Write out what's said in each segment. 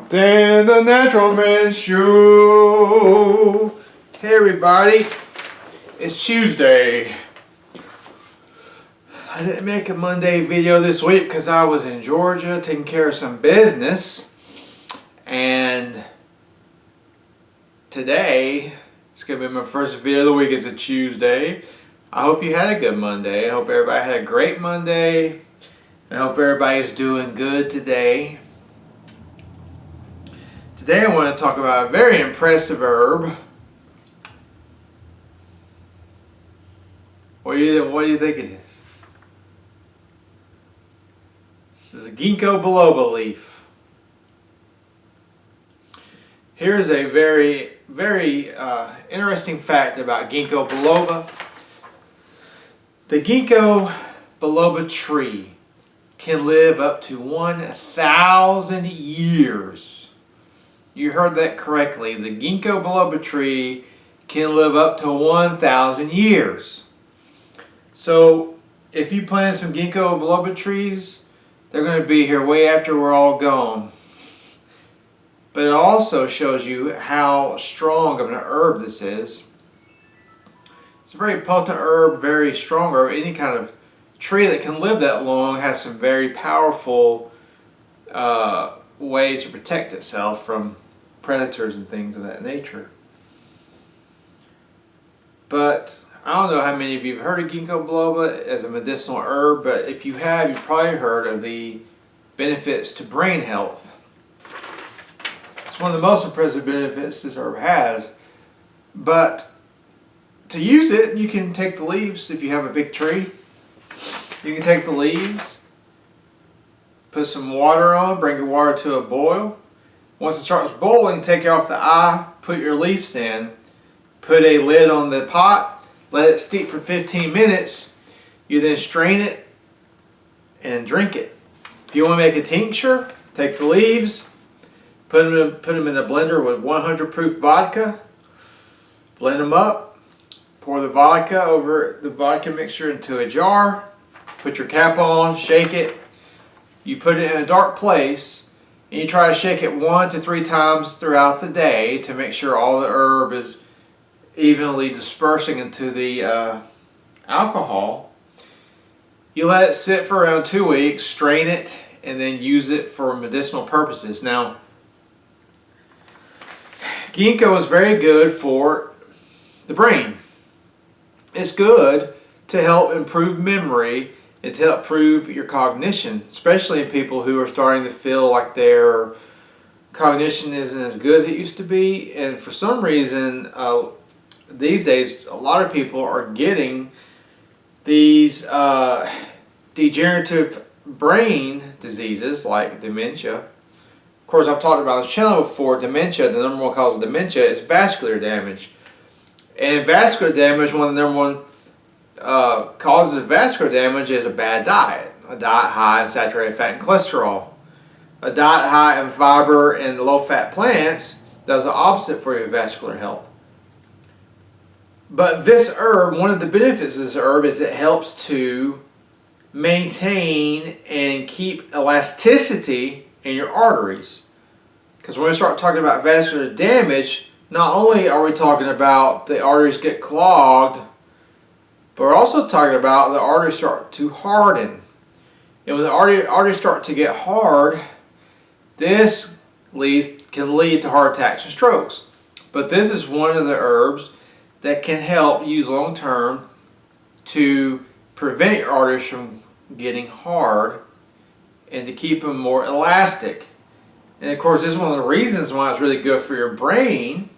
Dan the Natural Man Show. Hey everybody, it's Tuesday. I didn't make a Monday video this week because I was in Georgia taking care of some business. And today, it's going to be my first video of the week. It's a Tuesday. I hope you had a good Monday. I hope everybody had a great Monday. I hope everybody's doing good today. Today I want to talk about a very impressive herb. What do you think it is? This is a Ginkgo biloba leaf. Here's a very interesting fact about Ginkgo biloba. The Ginkgo biloba tree can live up to 1,000 years. You heard that correctly. The Ginkgo biloba tree can live up to 1,000 years. So if you plant some Ginkgo biloba trees, they're going to be here way after we're all gone. But it also shows you how strong of an herb this is. It's a very potent herb, very strong herb. Any kind of tree that can live that long has some very powerful ways to protect itself from predators and things of that nature. But I don't know how many of you have heard of Ginkgo biloba as a medicinal herb, but if you have, you've probably heard of the benefits to brain health. It's one of the most impressive benefits this herb has. But to use it, you can take the leaves if you have a big tree. You can take the leaves, put some water on, bring your water to a boil. Once it starts boiling, take it off the eye, put your leaves in, put a lid on the pot, let it steep for 15 minutes. You then strain it and drink it. If you want to make a tincture, take the leaves, put them in a blender with 100 proof vodka, blend them up, pour the vodka mixture into a jar, put your cap on, shake it. You put it in a dark place and you try to shake it 1 to 3 times throughout the day to make sure all the herb is evenly dispersing into the alcohol. You let it sit for around 2 weeks, strain it, and then use it for medicinal purposes. Now, Ginkgo is very good for the brain. It's good to help improve memory and to help improve your cognition, especially in people who are starting to feel like their cognition isn't as good as it used to be. And for some reason, these days, a lot of people are getting these degenerative brain diseases like dementia. Of course, I've talked about on this channel before, dementia, the number one cause of dementia is vascular damage. And vascular damage, one of the number one causes of vascular damage is a bad diet. A diet high in saturated fat and cholesterol. A diet high in fiber and low-fat plants does the opposite for your vascular health. But this herb, one of the benefits of this herb is it helps to maintain and keep elasticity in your arteries. Because when we start talking about vascular damage, not only are we talking about the arteries get clogged, but we're also talking about the arteries start to harden. And when the arteries start to get hard, this can lead to heart attacks and strokes. But this is one of the herbs that can help use long term to prevent your arteries from getting hard and to keep them more elastic. And of course, this is one of the reasons why it's really good for your brain,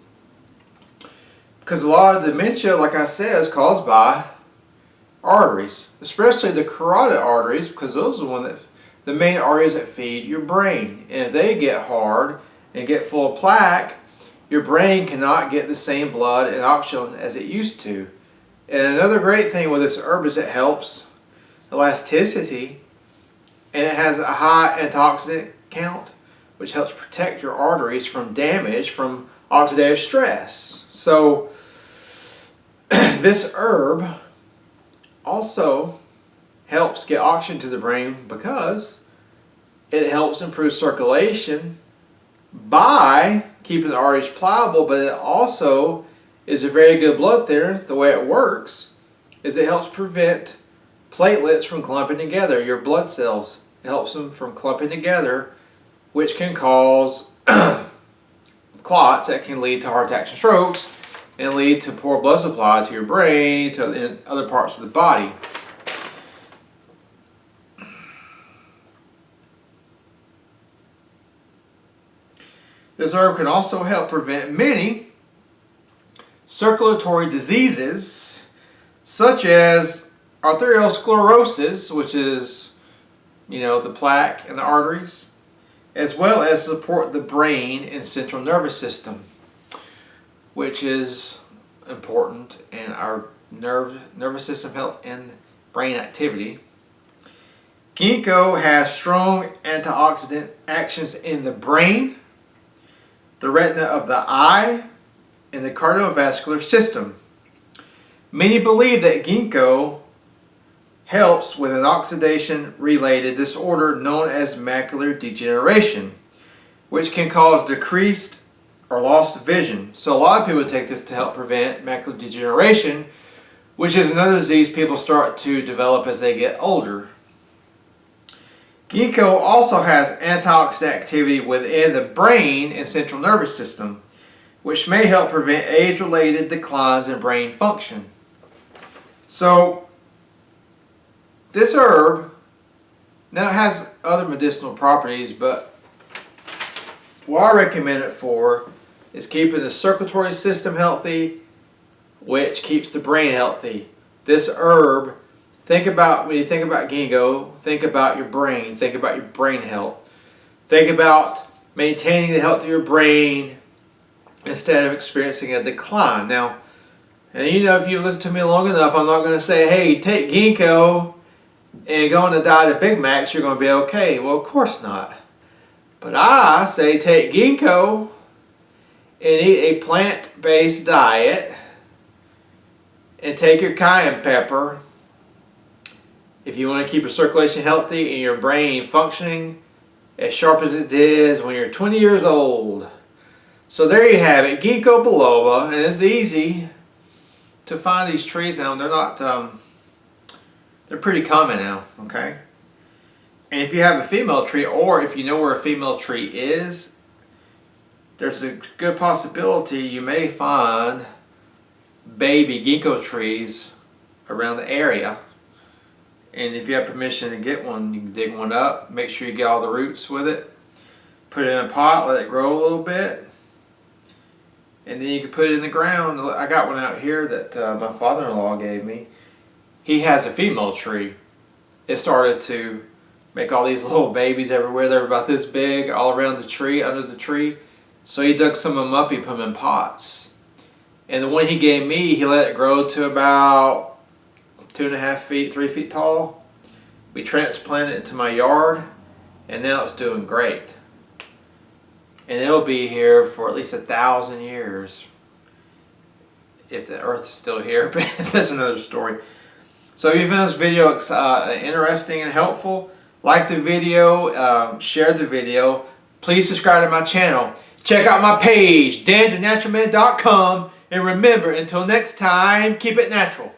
because a lot of dementia, like I said, is caused by arteries, especially the carotid arteries, because those are the main arteries that feed your brain. And if they get hard and get full of plaque, your brain cannot get the same blood and oxygen as it used to. And another great thing with this herb is it helps elasticity, and it has a high antioxidant count, which helps protect your arteries from damage from oxidative stress. So this herb also helps get oxygen to the brain because it helps improve circulation by keeping the arteries pliable, but it also is a very good blood thinner. The way it works is it helps prevent platelets from clumping together, your blood cells. It helps them from clumping together, which can cause clots that can lead to heart attacks and strokes and lead to poor blood supply to your brain, to other parts of the body. This herb can also help prevent many circulatory diseases such as arteriosclerosis, which is, the plaque in the arteries, as well as support the brain and central nervous system, which is important in our nervous system health and brain activity. Ginkgo has strong antioxidant actions in the brain, the retina of the eye, and the cardiovascular system. Many believe that ginkgo helps with an oxidation-related disorder known as macular degeneration, which can cause decreased or lost vision. So a lot of people take this to help prevent macular degeneration, which is another disease people start to develop as they get older. Ginkgo also has antioxidant activity within the brain and central nervous system, which may help prevent age-related declines in brain function. So, this herb, now it has other medicinal properties, but what I recommend it for is keeping the circulatory system healthy, which keeps the brain healthy. This herb, when you think about ginkgo, think about your brain, think about your brain health. Think about maintaining the health of your brain instead of experiencing a decline. Now, and if you've listened to me long enough, I'm not going to say, hey, take ginkgo and go on a diet of Big Macs, you're going to be okay. Well, of course not. But I say take ginkgo and eat a plant-based diet and take your cayenne pepper if you want to keep your circulation healthy and your brain functioning as sharp as it is when you're 20 years old. So there you have it, Ginkgo biloba, and it's easy to find these trees now. They're not, they're pretty common now, okay? And if you have a female tree, or if you know where a female tree is, there's a good possibility you may find baby ginkgo trees around the area. And if you have permission to get one, you can dig one up. Make sure you get all the roots with it. Put it in a pot, let it grow a little bit. And then you can put it in the ground. I got one out here that my father-in-law gave me. He has a female tree. It started to make all these little babies everywhere. They're about this big, all around the tree, under the tree. So he dug some of them up, he put them in pots. And the one he gave me, he let it grow to about 2.5 feet, 3 feet tall. We transplanted it to my yard, and now it's doing great. And it'll be here for at least 1,000 years. If the earth is still here, but that's another story. So if you found this video interesting and helpful, like the video, share the video. Please subscribe to my channel. Check out my page, danthenaturalman.com. And remember, until next time, keep it natural.